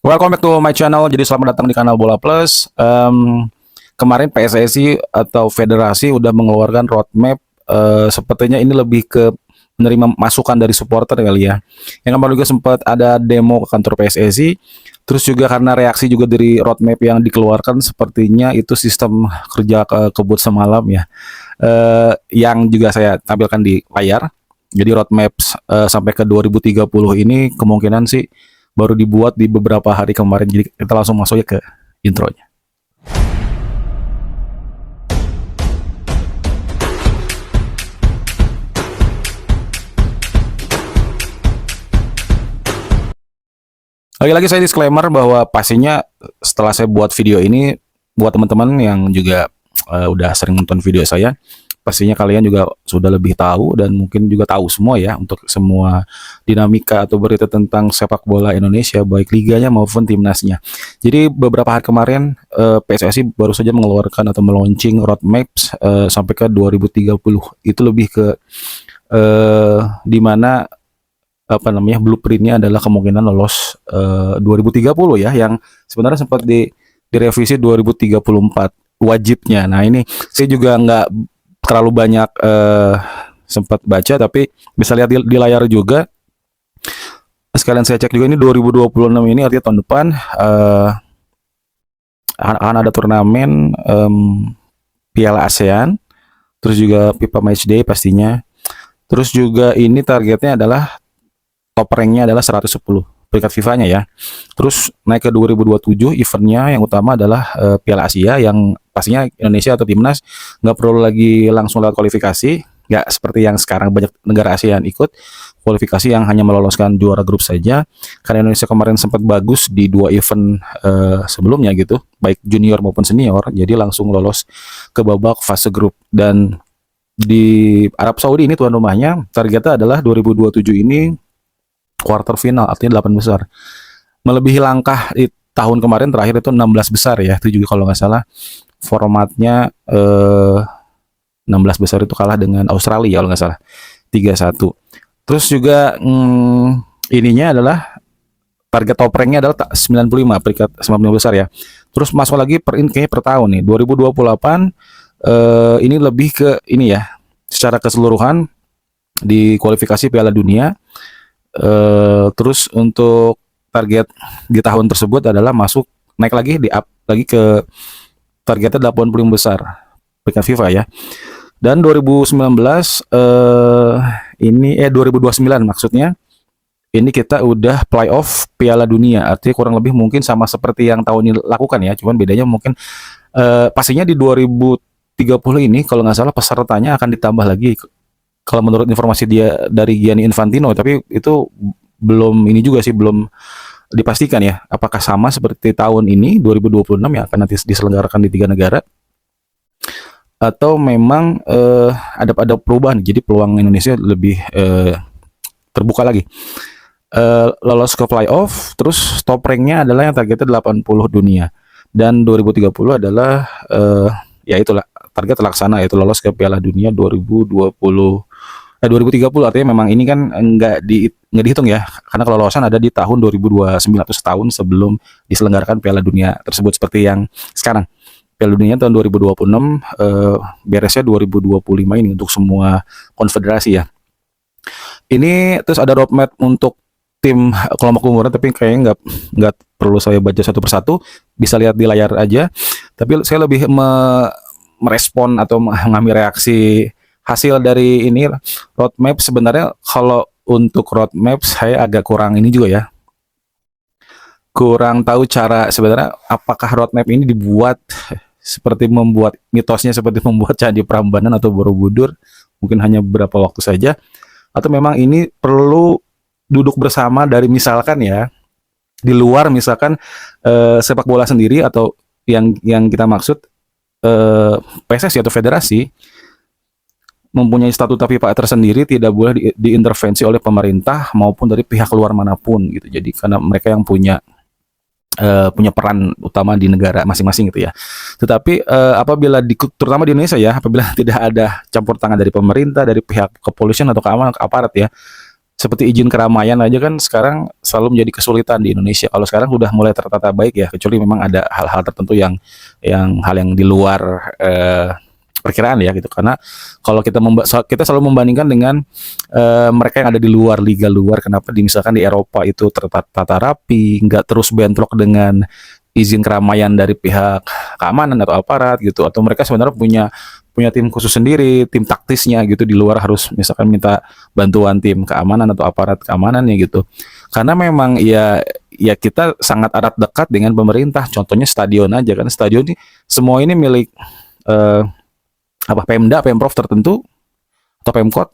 Welcome back to my channel. Jadi selamat datang di kanal Bola Plus. Kemarin PSSI atau federasi udah mengeluarkan roadmap. Sepertinya ini lebih ke menerima masukan dari supporter kali ya. Yang kemarin juga sempat ada demo ke kantor PSSI. Terus juga karena reaksi juga dari roadmap yang dikeluarkan, sepertinya itu sistem kerja kebut semalam ya. Yang juga saya tampilkan di layar. Jadi roadmap sampai ke 2030 ini kemungkinan sih baru dibuat di beberapa hari kemarin. Jadi kita langsung masuk ke intronya. Lagi-lagi saya disclaimer bahwa pastinya setelah saya buat video ini, buat teman-teman yang juga udah sering nonton video saya, pastinya kalian juga sudah lebih tahu dan mungkin juga tahu semua ya untuk semua dinamika atau berita tentang sepak bola Indonesia, baik liganya maupun timnasnya. Jadi beberapa hari kemarin PSSI baru saja mengeluarkan atau meluncing roadmaps sampai ke 2030. Itu lebih ke di mana blueprintnya adalah kemungkinan lolos 2030 ya, yang sebenarnya sempat direvisi 2034 wajibnya. Nah ini saya juga nggak terlalu banyak sempat baca, tapi bisa lihat di layar juga. Sekalian saya cek juga, ini 2026 ini artinya tahun depan akan ada turnamen Piala ASEAN, terus juga FIFA Matchday pastinya. Terus juga ini targetnya adalah top ranknya adalah 110 peringkat FIFA-nya ya. Terus naik ke 2027, eventnya yang utama adalah Piala Asia, yang pastinya Indonesia atau timnas nggak perlu lagi langsung lewat kualifikasi, nggak seperti yang sekarang banyak negara ASEAN ikut kualifikasi yang hanya meloloskan juara grup saja. Karena Indonesia kemarin sempat bagus di dua event sebelumnya gitu, baik junior maupun senior, jadi langsung lolos ke babak fase grup. Dan di Arab Saudi ini tuan rumahnya, targetnya adalah 2027 ini quarter final, artinya 8 besar, melebihi langkah di tahun kemarin terakhir itu 16 besar ya. Itu juga kalau nggak salah formatnya 16 besar itu kalah dengan Australia kalau nggak salah 3-1. Terus juga ininya adalah target top ranknya adalah 95 peringkat 90 besar ya. Terus masuk lagi per tahun nih 2028, ini lebih ke ini ya, secara keseluruhan di kualifikasi Piala Dunia. Terus untuk target di tahun tersebut adalah masuk, naik lagi, di up lagi ke targetnya 80 besar peringkat FIFA ya. Dan 2019 ini 2029 maksudnya, ini kita udah playoff Piala Dunia, artinya kurang lebih mungkin sama seperti yang tahun ini lakukan ya, cuman bedanya mungkin pastinya di 2030 ini kalau nggak salah pesertanya akan ditambah lagi kalau menurut informasi dia dari Gianni Infantino, tapi itu belum ini juga sih, belum dipastikan ya apakah sama seperti tahun ini 2026 yang akan nanti diselenggarakan di 3 negara, atau memang ada perubahan. Jadi peluang Indonesia lebih terbuka lagi lolos ke playoff. Terus top ranknya adalah yang targetnya 80 dunia, dan 2030 adalah ya itulah target terlaksana, yaitu lolos ke Piala Dunia 2030. Artinya memang ini kan nggak dihitung ya, karena kelolosan ada di tahun 2029 atau setahun sebelum diselenggarakan Piala Dunia tersebut. Seperti yang sekarang Piala Dunia tahun 2026, beresnya 2025 ini untuk semua konfederasi ya. Ini terus ada roadmap untuk tim kelompok umurnya, tapi kayaknya nggak perlu saya baca satu persatu, bisa lihat di layar aja. Tapi saya lebih merespon atau mengambil reaksi hasil dari ini roadmap. Sebenarnya kalau untuk roadmap saya agak kurang ini juga ya, kurang tahu cara sebenarnya apakah roadmap ini dibuat seperti membuat mitosnya, seperti membuat Candi Prambanan atau Borobudur, mungkin hanya beberapa waktu saja, atau memang ini perlu duduk bersama dari misalkan ya, di luar misalkan sepak bola sendiri, atau yang kita maksud PSSI atau federasi mempunyai statuta FIFA tersendiri, tidak boleh diintervensi oleh pemerintah maupun dari pihak luar manapun gitu. Jadi karena mereka yang punya peran utama di negara masing-masing gitu ya. Tetapi apabila terutama di Indonesia ya, apabila tidak ada campur tangan dari pemerintah, dari pihak kepolisian atau keamanan, aparat ya, seperti izin keramaian aja kan sekarang selalu menjadi kesulitan di Indonesia. Kalau sekarang udah mulai tertata baik ya, kecuali memang ada hal-hal tertentu yang di luar perkiraan ya gitu. Karena kalau kita selalu membandingkan dengan mereka yang ada di luar liga luar, kenapa misalkan di Eropa itu tertata rapi, nggak terus bentrok dengan izin keramaian dari pihak keamanan atau aparat gitu, atau mereka sebenarnya punya punya tim khusus sendiri, tim taktisnya gitu, di luar harus misalkan minta bantuan tim keamanan atau aparat keamanannya gitu. Karena memang ya kita sangat erat dekat dengan pemerintah. Contohnya stadion aja kan, stadion ini semua ini milik eh, Pemda, Pemprov tertentu atau Pemkot.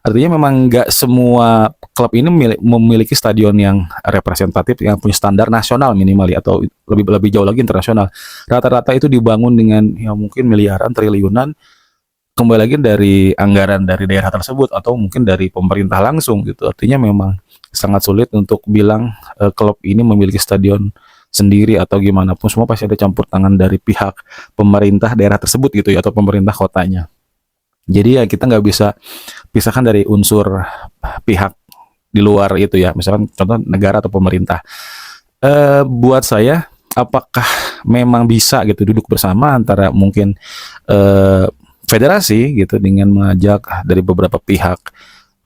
Artinya memang nggak semua klub ini memiliki stadion yang representatif yang punya standar nasional minimal ya, atau lebih lebih jauh lagi internasional. Rata-rata itu dibangun dengan ya mungkin miliaran, triliunan, kembali lagi dari anggaran dari daerah tersebut atau mungkin dari pemerintah langsung gitu. Artinya memang sangat sulit untuk bilang klub ini memiliki stadion sendiri atau gimana pun, semua pasti ada campur tangan dari pihak pemerintah daerah tersebut gitu ya, atau pemerintah kotanya. Jadi ya kita nggak bisa pisahkan dari unsur pihak di luar itu ya, misalkan contoh negara atau pemerintah. Buat saya, apakah memang bisa gitu duduk bersama antara mungkin federasi gitu dengan mengajak dari beberapa pihak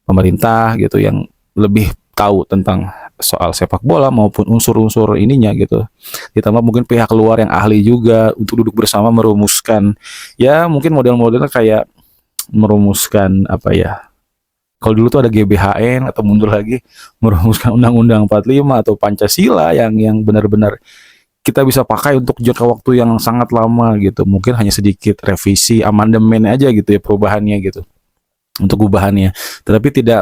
pemerintah gitu yang lebih tahu tentang soal sepak bola maupun unsur-unsur ininya gitu. Ditambah mungkin pihak luar yang ahli juga untuk duduk bersama merumuskan ya mungkin model-modelnya kayak merumuskan apa ya, kalau dulu tuh ada GBHN atau mundur lagi merumuskan Undang-Undang 45 atau Pancasila yang benar-benar kita bisa pakai untuk jangka waktu yang sangat lama gitu. Mungkin hanya sedikit revisi, amandemen aja gitu ya perubahannya gitu, untuk ubahannya, tetapi tidak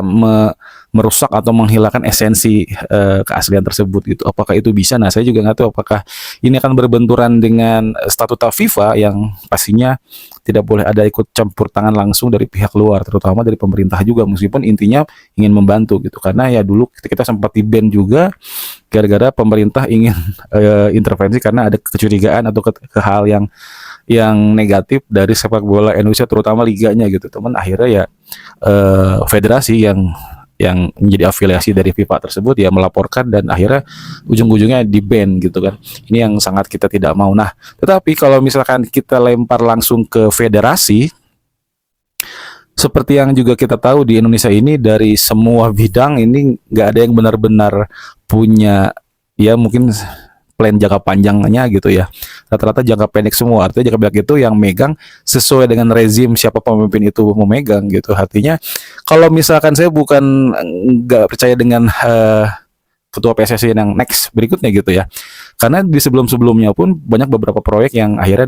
merusak atau menghilangkan esensi keaslian tersebut gitu. Apakah itu bisa? Nah, saya juga nggak tahu apakah ini akan berbenturan dengan statuta FIFA yang pastinya tidak boleh ada ikut campur tangan langsung dari pihak luar, terutama dari pemerintah juga, meskipun intinya ingin membantu gitu. Karena ya dulu kita sempat di-ban juga gara-gara pemerintah ingin intervensi karena ada kecurigaan atau ke hal yang negatif dari sepak bola Indonesia, terutama liganya gitu. Teman akhirnya ya federasi yang menjadi afiliasi dari FIFA tersebut ya melaporkan, dan akhirnya ujung-ujungnya di-ban gitu kan. Ini yang sangat kita tidak mau. Nah, tetapi kalau misalkan kita lempar langsung ke federasi, seperti yang juga kita tahu di Indonesia ini dari semua bidang ini nggak ada yang benar-benar punya ya mungkin plan jangka panjangnya gitu ya. Rata-rata jangka pendek semua. Artinya jangka pendek itu yang megang sesuai dengan rezim siapa pemimpin itu memegang gitu. Artinya kalau misalkan saya bukan nggak percaya dengan ketua PSSI yang next berikutnya gitu ya. Karena di sebelum-sebelumnya pun banyak beberapa proyek yang akhirnya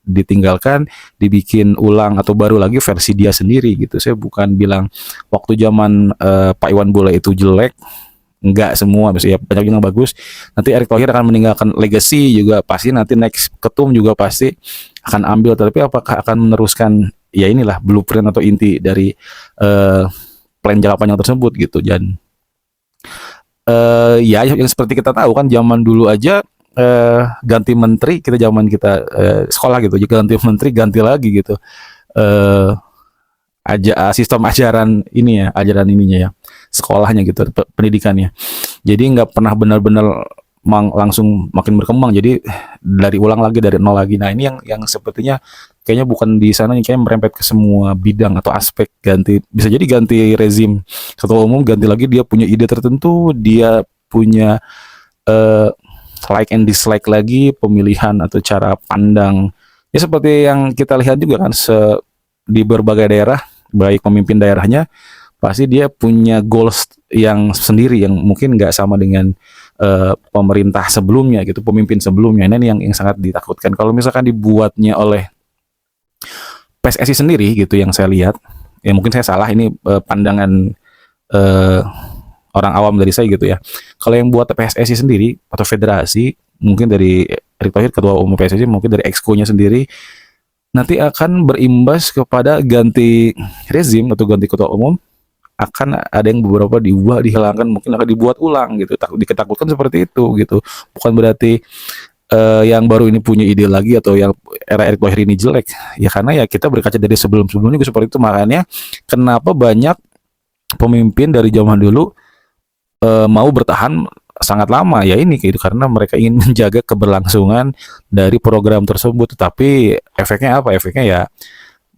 ditinggalkan, dibikin ulang atau baru lagi versi dia sendiri gitu. Saya bukan bilang waktu zaman Pak Iwan Bule itu jelek, enggak semua, misalnya banyak yang bagus. Nanti Erick Thohir akan meninggalkan legacy juga pasti, nanti next ketum juga pasti akan ambil, tapi apakah akan meneruskan ya inilah blueprint atau inti dari plan jangka panjang tersebut gitu. Dan ya yang seperti kita tahu kan zaman dulu aja ganti menteri, kita zaman kita sekolah gitu, ganti menteri ganti lagi gitu aja sistem ajaran ini ya, ajaran ininya ya, sekolahnya gitu, pendidikannya. Jadi nggak pernah benar-benar langsung makin berkembang, jadi dari ulang lagi dari nol lagi. Nah ini yang sepertinya kayaknya bukan di sana, kayaknya merembet ke semua bidang atau aspek. Ganti, bisa jadi ganti rezim ketua umum, ganti lagi dia punya ide tertentu, dia punya like and dislike lagi, pemilihan atau cara pandang ya seperti yang kita lihat juga kan di berbagai daerah, baik pemimpin daerahnya pasti dia punya goals yang sendiri yang mungkin nggak sama dengan pemerintah sebelumnya gitu, pemimpin sebelumnya. Nah, ini yang sangat ditakutkan kalau misalkan dibuatnya oleh PSSI sendiri gitu, yang saya lihat ya mungkin saya salah, ini pandangan orang awam dari saya gitu ya. Kalau yang buat PSSI sendiri atau federasi, mungkin dari Erick Thohir ketua umum PSSI, mungkin dari exco-nya sendiri, nanti akan berimbas kepada ganti rezim atau ganti ketua umum, akan ada yang beberapa diubah, dihilangkan, mungkin akan dibuat ulang gitu. Diketakutkan seperti itu gitu. Bukan berarti yang baru ini punya ide lagi atau yang era Erick Thohir ini jelek. Ya karena ya kita berkaca dari sebelum-sebelumnya juga seperti itu. Makanya kenapa banyak pemimpin dari zaman dulu mau bertahan sangat lama ya ini gitu karena mereka ingin menjaga keberlangsungan dari program tersebut. Tetapi efeknya apa? Efeknya ya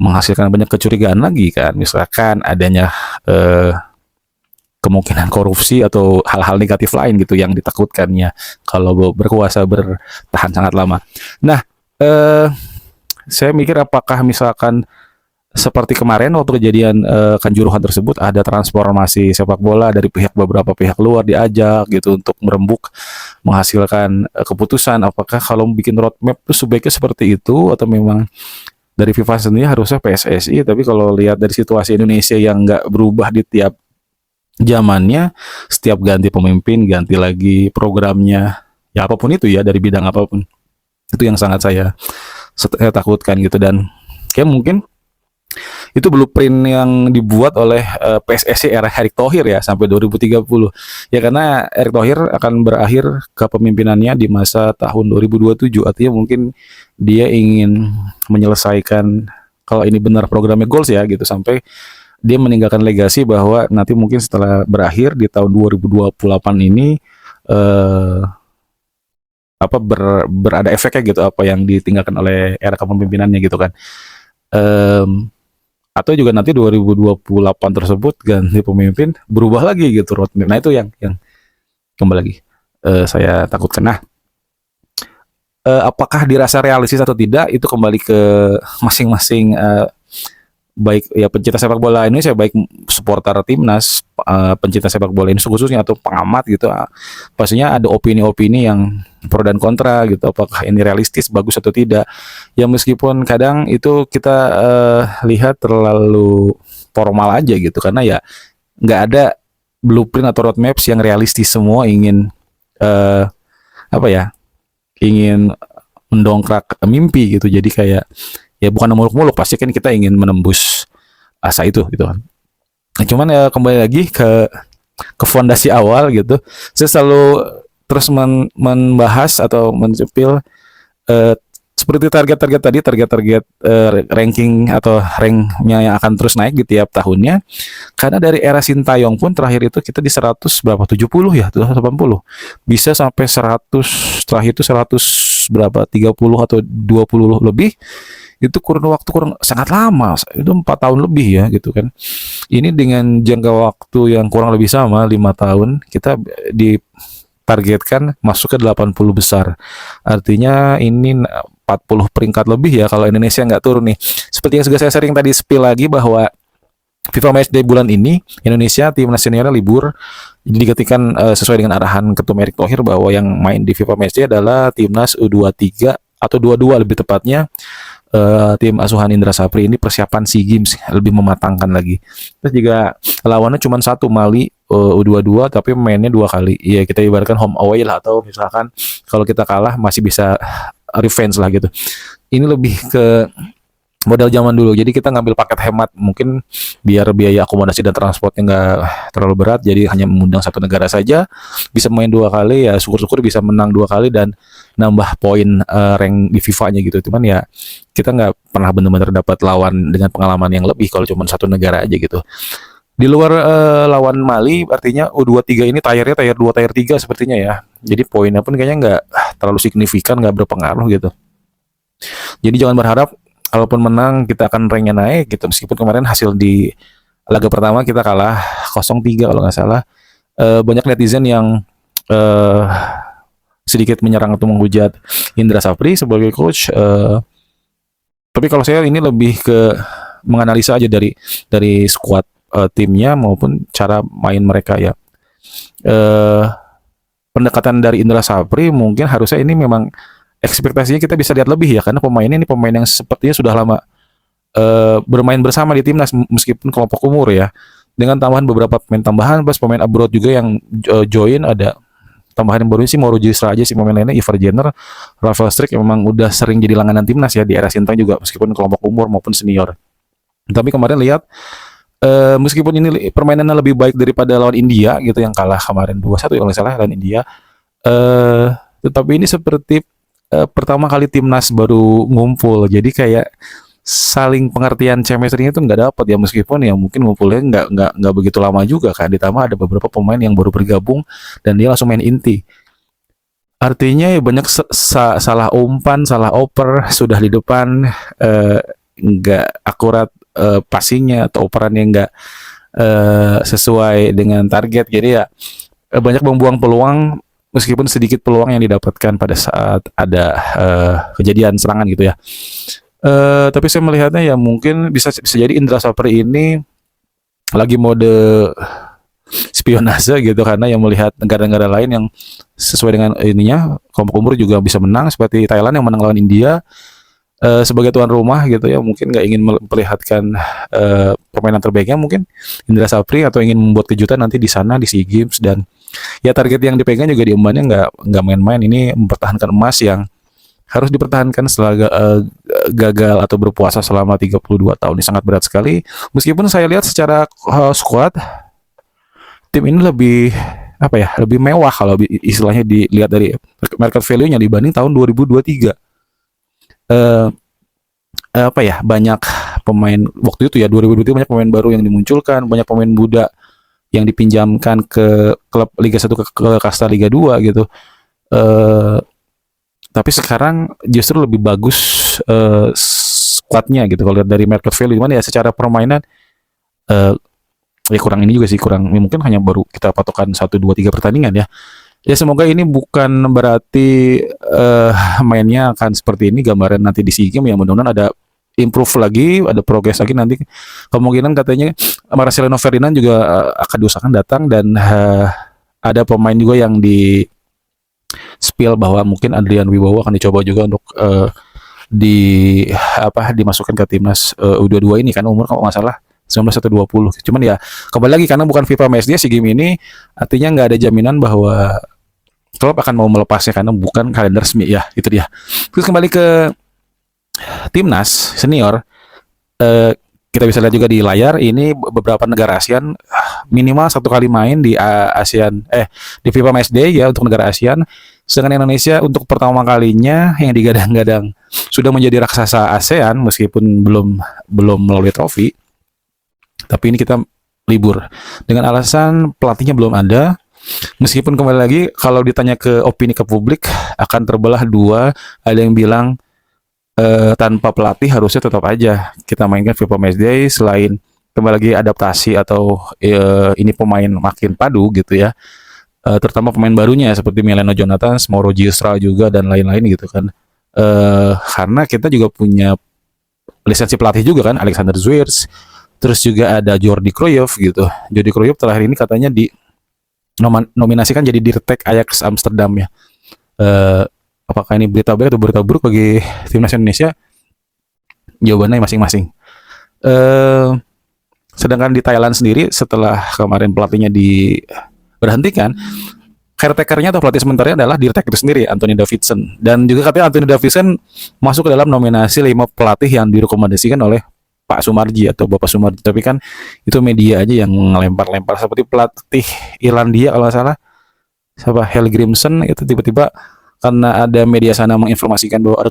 menghasilkan banyak kecurigaan lagi kan. Misalkan adanya kemungkinan korupsi atau hal-hal negatif lain gitu yang ditakutkannya kalau berkuasa bertahan sangat lama. Nah, saya mikir apakah misalkan seperti kemarin waktu kejadian Kanjuruhan tersebut ada transformasi sepak bola dari beberapa pihak luar diajak gitu untuk merembuk menghasilkan keputusan, apakah kalau bikin roadmap itu sebaiknya seperti itu atau memang dari FIFA sendiri harusnya PSSI. Tapi kalau lihat dari situasi Indonesia yang nggak berubah di tiap zamannya, setiap ganti pemimpin ganti lagi programnya ya apapun itu ya dari bidang apapun, itu yang sangat saya takutkan gitu. Dan kayak mungkin itu blueprint yang dibuat oleh PSSI era Erick Thohir ya sampai 2030 ya, karena Erick Thohir akan berakhir kepemimpinannya di masa tahun 2027. Artinya mungkin dia ingin menyelesaikan, kalau ini benar programnya goals ya gitu, sampai dia meninggalkan legasi bahwa nanti mungkin setelah berakhir di tahun 2028 ini berada efeknya gitu apa yang ditinggalkan oleh era kepemimpinannya gitu kan. Atau juga nanti 2028 tersebut ganti pemimpin berubah lagi gitu roadmap. Nah itu yang kembali lagi saya takutkan. Nah, apakah dirasa realistis atau tidak itu kembali ke masing-masing baik ya pencinta sepak bola Indonesia, baik supporter timnas, pencinta sepak bola ini khususnya atau pengamat gitu. Pastinya ada opini-opini yang pro dan kontra gitu, apakah ini realistis, bagus atau tidak. Ya meskipun kadang itu kita lihat terlalu formal aja gitu, karena ya nggak ada blueprint atau roadmaps yang realistis. Semua ingin ingin mendongkrak mimpi gitu. Jadi kayak ya bukan muluk-muluk, pasti kan kita ingin menembus asa itu gitu kan. Nah, cuman ya kembali lagi ke fondasi awal gitu. Saya selalu terus membahas atau mencepil seperti target-target ranking atau ranknya yang akan terus naik di tiap tahunnya. Karena dari era Sintayong pun terakhir itu kita di 100 berapa 70 ya, 180. Bisa sampai 100, terakhir itu 100 berapa 30 atau 20 lebih. Itu kurun sangat lama, itu 4 tahun lebih ya gitu kan. Ini dengan jangka waktu yang kurang lebih sama 5 tahun kita ditargetkan masuk ke 80 besar. Artinya ini 40 peringkat lebih ya kalau Indonesia nggak turun nih. Seperti yang sudah saya sering tadi spill lagi bahwa FIFA Matchday bulan ini Indonesia timnas seniornya libur. Jadi diketikan sesuai dengan arahan Ketum Erick Thohir bahwa yang main di FIFA Matchday adalah timnas U23 atau 22 lebih tepatnya. Tim asuhan Indra Sapri ini persiapan SEA Games lebih mematangkan lagi. Terus juga lawannya cuma satu, Mali U22, tapi mainnya 2 kali. Ya kita ibaratkan home away lah, atau misalkan kalau kita kalah masih bisa revenge lah gitu. Ini lebih ke modal zaman dulu. Jadi kita ngambil paket hemat, mungkin biar biaya akomodasi dan transportnya nggak terlalu berat. Jadi hanya mengundang satu negara saja, bisa main 2 kali ya, syukur-syukur bisa menang 2 kali dan nambah poin rank di FIFA-nya gitu. Cuman ya kita nggak pernah benar-benar dapat lawan dengan pengalaman yang lebih kalau cuma satu negara aja gitu. Di luar lawan Mali, artinya U23 ini tier 2, tier 3 sepertinya ya. Jadi poinnya pun kayaknya nggak terlalu signifikan, nggak berpengaruh gitu. Jadi jangan berharap kalaupun menang kita akan ranknya naik gitu. Meskipun kemarin hasil di laga pertama kita kalah 0-3 kalau nggak salah. Banyak netizen yang sedikit menyerang atau menghujat Indra Sapri sebagai coach. Tapi kalau saya ini lebih ke menganalisa aja dari squad timnya maupun cara main mereka ya. Pendekatan dari Indra Sapri mungkin harusnya ini memang ekspektasinya kita bisa lihat lebih ya, karena pemainnya ini pemain yang sepertinya sudah lama bermain bersama di timnas meskipun kelompok umur ya. Dengan tambahan beberapa pemain tambahan plus pemain abroad juga yang join, ada tambahan yang baru sih Mauro Gisra aja sih, pemain lainnya Ivar Jenner, Rafael Struijk yang memang udah sering jadi langganan timnas ya di era Sintang juga meskipun kelompok umur maupun senior. Tapi kemarin lihat meskipun ini permainannya lebih baik daripada lawan India gitu yang kalah kemarin 2-1 kalau nggak salah lawan India, tetapi ini seperti pertama kali timnas baru ngumpul, jadi kayak saling pengertian chemistry-nya itu nggak dapat ya, meskipun ya mungkin ngumpulnya nggak begitu lama juga kan, ditambah ada beberapa pemain yang baru bergabung dan dia langsung main inti. Artinya ya banyak salah umpan, salah oper sudah di depan, nggak akurat passingnya atau operannya nggak sesuai dengan target. Jadi ya banyak membuang peluang, meskipun sedikit peluang yang didapatkan pada saat ada kejadian serangan gitu ya. Tapi saya melihatnya ya mungkin bisa jadi Indra Safri ini lagi mode spionase gitu, karena yang melihat negara-negara lain yang sesuai dengan ininya kelompok umur juga bisa menang, seperti Thailand yang menang lawan India sebagai tuan rumah gitu ya, mungkin nggak ingin memperlihatkan permainan terbaiknya mungkin Indra Safri, atau ingin membuat kejutan nanti di sana di SEA Games. Dan ya target yang dipegang juga diembannya nggak main-main, ini mempertahankan emas yang harus dipertahankan setelah gagal atau berpuasa selama 32 tahun. Ini sangat berat sekali, meskipun saya lihat secara squad tim ini lebih apa ya, lebih mewah kalau istilahnya dilihat dari market value-nya dibanding tahun 2023. Apa ya, banyak pemain waktu itu ya 2023, banyak pemain baru yang dimunculkan, banyak pemain muda yang dipinjamkan ke klub Liga 1 ke kasta Liga 2 gitu. Tapi sekarang justru lebih bagus squadnya gitu kalau lihat dari market value. Gimana ya, secara permainan ya kurang ini juga sih, kurang mungkin hanya baru kita patokan 1 2 3 pertandingan ya. Ya semoga ini bukan berarti mainnya akan seperti ini gambaran nanti di SEA Games, yang mudah-mudahan ada improve lagi, ada progres lagi nanti. Kemungkinan katanya Marcelino Ferdinand juga akan diusahakan datang, dan ada pemain juga yang di spill bahwa mungkin Adrian Wibowo akan dicoba juga untuk dimasukkan ke timnas U22 ini kan, umur kalau nggak salah 19 atau 20. Cuman ya kembali lagi, karena bukan FIFA Matchday SEA Games ini, artinya nggak ada jaminan bahwa klub akan mau melepasnya karena bukan kalender resmi ya, itu dia. Terus kembali ke timnas senior, kita bisa lihat juga di layar ini beberapa negara ASEAN minimal 1 kali main di di FIFA Matchday ya untuk negara ASEAN. Sedangkan Indonesia untuk pertama kalinya yang digadang-gadang sudah menjadi raksasa ASEAN meskipun belum melalui trofi. Tapi ini kita libur dengan alasan pelatihnya belum ada. Meskipun kembali lagi kalau ditanya ke opini ke publik akan terbelah dua. Ada yang bilang tanpa pelatih harusnya tetap aja kita mainkan FIFA Matchday, selain kembali lagi adaptasi atau ini pemain makin padu gitu ya. Terutama pemain barunya seperti Milano Jonathan, Mauro Giustra juga dan lain-lain gitu kan. Karena kita juga punya lisensi pelatih juga kan, Alexander Zwiers. Terus juga ada Jordi Cruyff gitu. Jordi Cruyff terakhir ini katanya nominasikan jadi Dirtek Ajax Amsterdam ya. Apakah ini berita baik atau berita buruk bagi timnas Indonesia? Jawabannya masing-masing. Sedangkan di Thailand sendiri, setelah kemarin pelatihnya diberhentikan, caretaker-nya atau pelatih sementaranya adalah Dirtek itu sendiri, Anthony Davidson. Dan juga katanya Anthony Davidson masuk ke dalam nominasi 5 pelatih yang direkomendasikan oleh Pak Sumarji atau Bapak Sumarji. Tapi kan itu media aja yang ngelempar-lempar, seperti pelatih Irlandia kalau nggak salah, siapa, Hal Grimson itu tiba-tiba karena ada media sana menginformasikan bahwa ada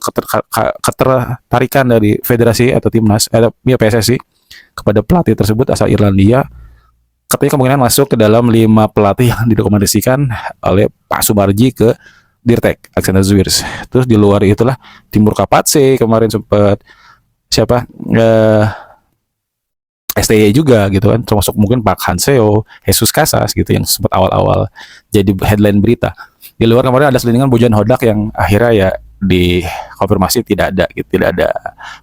ketertarikan dari federasi atau timnas ya PSSI kepada pelatih tersebut asal Irlandia, katanya kemungkinan masuk ke dalam 5 pelatih yang direkomendasikan oleh Pak Sumarji ke Dirtek Alexander Zwiers. Terus di luar itulah Timur Kapatse kemarin sempat siapa STY juga gitu kan, termasuk mungkin Pak Hanseo, Jesus Casas gitu yang sempat awal-awal jadi headline berita. Di luar kemarin ada selingan Bojan Hodak yang akhirnya ya dikonfirmasi tidak ada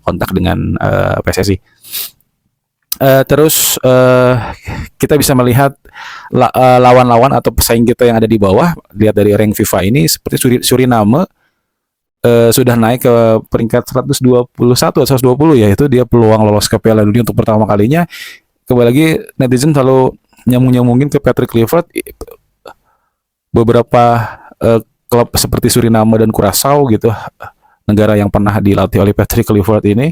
kontak dengan PSSI. Terus kita bisa melihat lawan-lawan atau pesaing kita yang ada di bawah. Lihat dari rank FIFA ini seperti Suriname sudah naik ke peringkat 121 atau 120 ya, itu dia peluang lolos ke Piala Dunia untuk pertama kalinya. Kembali lagi netizen selalu nyambung-nyambungin ke Patrick Kluivert. Beberapa klub seperti Suriname dan Curaçao gitu, negara yang pernah dilatih oleh Patrick Kluivert ini,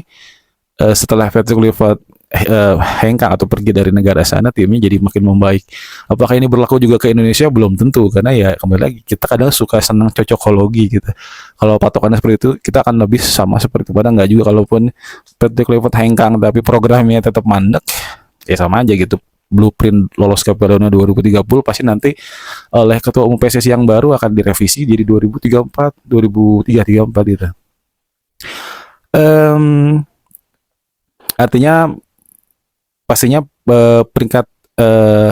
setelah Patrick Kluivert hengkang atau pergi dari negara sana, timnya jadi makin membaik. Apakah ini berlaku juga ke Indonesia? Belum tentu, karena ya kembali lagi kita kadang suka senang cocokologi gitu. Kalau patokannya seperti itu, kita akan lebih sama seperti itu. Padahal nggak juga, kalaupun Patrick Kluivert hengkang tapi programnya tetap mandek, ya sama aja gitu. Blueprint lolos ke Piala Dunia 2030 pasti nanti oleh ketua umum PSSI yang baru akan direvisi jadi 2034, 2034 gitu. Artinya pastinya peringkat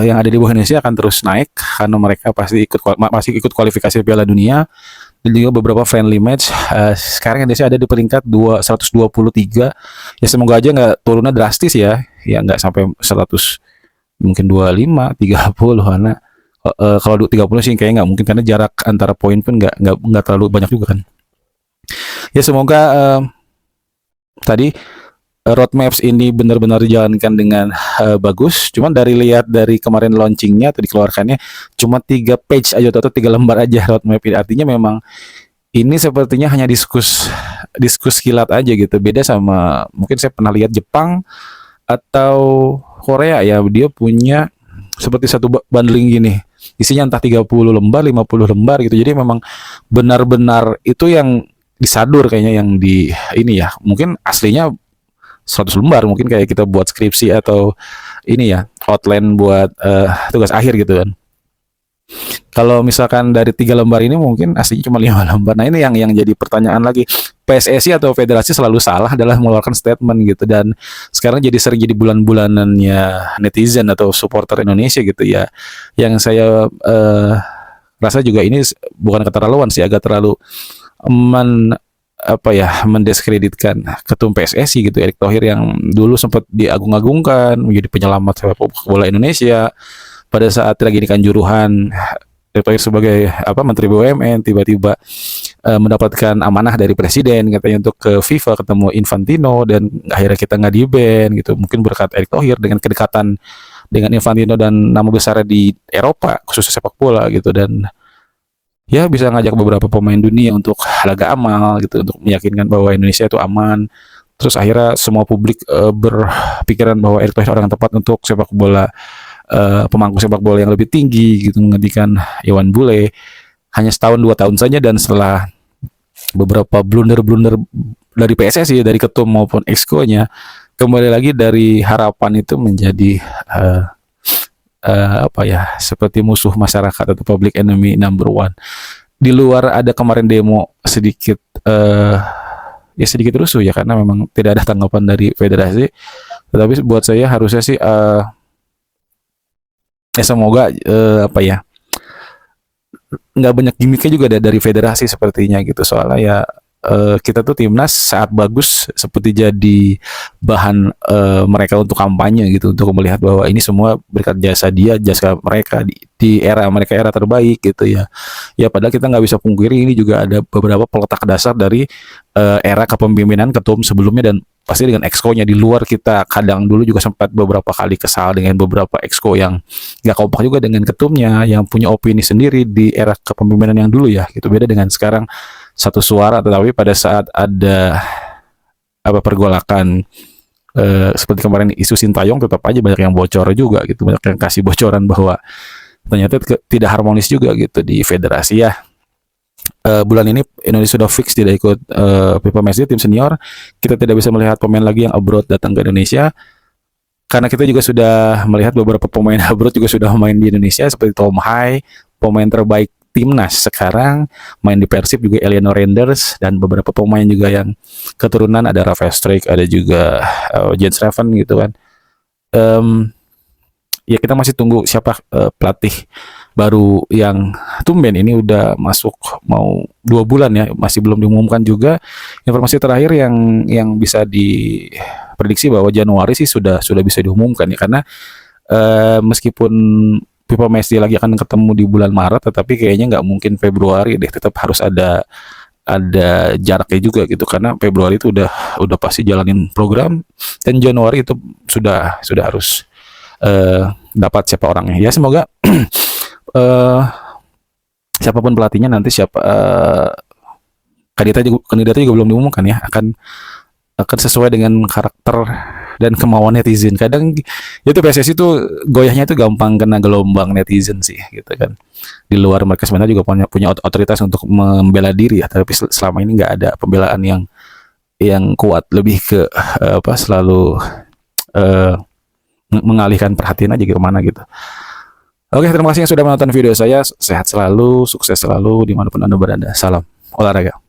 yang ada di bawah Indonesia akan terus naik karena mereka masih ikut kualifikasi Piala Dunia dan juga beberapa friendly match. Sekarang Indonesia ada di peringkat 123. Ya semoga aja nggak turunnya drastis ya nggak sampai 100, mungkin 25, 30 karena kalau 30 sih kayaknya nggak mungkin karena jarak antara poin pun nggak terlalu banyak juga kan. Ya semoga tadi roadmaps ini benar-benar dijalankan dengan bagus. Cuman dari kemarin launchingnya atau dikeluarkannya cuma 3 page aja atau 3 lembar aja roadmap ini. Artinya memang ini sepertinya hanya diskus kilat aja gitu. Beda sama mungkin saya pernah lihat Jepang atau Korea ya, dia punya seperti satu bundling gini. Isinya entah 30 lembar, 50 lembar gitu. Jadi memang benar-benar itu yang disadur kayaknya yang di ini ya. Mungkin aslinya 100 lembar, mungkin kayak kita buat skripsi atau ini ya outline buat tugas akhir gitu kan. Kalau misalkan dari 3 lembar ini mungkin aslinya cuma 5 lembar. Nah ini yang jadi pertanyaan lagi, PSSI atau federasi selalu salah dalam mengeluarkan statement gitu, dan sekarang sering jadi bulan-bulanannya netizen atau supporter Indonesia gitu ya. Yang saya rasa juga ini bukan keterlaluan sih, agak terlalu mendiskreditkan ketum PSSI gitu, Erick Thohir yang dulu sempat diagung-agungkan menjadi penyelamat sepak bola Indonesia pada saat lagi di Kanjuruhan. Erick Thohir sebagai Menteri BUMN tiba-tiba mendapatkan amanah dari presiden katanya untuk ke FIFA ketemu Infantino, dan akhirnya kita nggak di-ban gitu. Mungkin berkat Erick Thohir dengan kedekatan dengan Infantino dan nama besar di Eropa khususnya sepak bola gitu, dan ya bisa ngajak beberapa pemain dunia untuk laga amal gitu, untuk meyakinkan bahwa Indonesia itu aman. Terus akhirnya semua publik berpikiran bahwa Erick Thohir orang yang tepat untuk sepak bola, pemangku sepak bola yang lebih tinggi gitu, menggantikan Iwan Bule. Hanya setahun 2 tahun saja, dan setelah beberapa blunder-blunder dari PSSI, dari ketum maupun exco-nya, kembali lagi dari harapan itu menjadi seperti musuh masyarakat atau public enemy number one. Di luar ada kemarin demo sedikit sedikit rusuh ya, karena memang tidak ada tanggapan dari federasi. Tetapi buat saya harusnya sih semoga nggak banyak gimmicknya juga dari federasi sepertinya gitu, soalnya ya kita tuh timnas saat bagus seperti jadi bahan mereka untuk kampanye gitu, untuk melihat bahwa ini semua berkat jasa mereka di era mereka, era terbaik gitu ya. Ya padahal kita nggak bisa pungkiri ini juga ada beberapa peletak dasar dari era kepemimpinan ketum sebelumnya, dan pasti dengan exco-nya. Di luar kita kadang dulu juga sempat beberapa kali kesal dengan beberapa exco yang nggak kompak juga dengan ketumnya, yang punya opini sendiri di era kepemimpinan yang dulu ya gitu. Beda dengan sekarang satu suara, tetapi pada saat ada pergolakan seperti kemarin isu Sintayong, tetap aja banyak yang bocor juga gitu, banyak yang kasih bocoran bahwa ternyata tidak harmonis juga gitu di federasi ya. Bulan ini Indonesia sudah fix tidak ikut FIFA Matchday tim senior. Kita tidak bisa melihat pemain lagi yang abroad datang ke Indonesia, karena kita juga sudah melihat beberapa pemain abroad juga sudah main di Indonesia, seperti Tom Hai, pemain terbaik timnas sekarang, main di Persib juga Eleanor Renders, dan beberapa pemain juga yang keturunan, ada Rafael Struijk, ada juga Jens Reven gitu kan. Ya kita masih tunggu siapa pelatih baru yang tumben ini udah masuk mau 2 bulan ya, masih belum diumumkan juga. Informasi terakhir yang bisa diprediksi bahwa Januari sih sudah bisa diumumkan ya, karena meskipun FIFA Matchday lagi akan ketemu di bulan Maret, tetapi kayaknya nggak mungkin Februari deh, tetap harus ada jaraknya juga gitu, karena Februari itu udah pasti jalanin program, dan Januari itu sudah harus dapat siapa orangnya ya. Semoga siapapun pelatihnya nanti, kandidatnya juga belum diumumkan ya, akan sesuai dengan karakter dan kemauan netizen. Kadang itu PSSI itu goyahnya itu gampang kena gelombang netizen sih gitu kan. Di luar mereka sebenarnya juga punya otoritas untuk membela diri ya, tapi selama ini nggak ada pembelaan yang kuat, lebih ke apa selalu eh, mengalihkan perhatian aja ke mana gitu. Oke, terima kasih yang sudah menonton video saya. Sehat selalu, sukses selalu dimanapun Anda berada. Salam olahraga.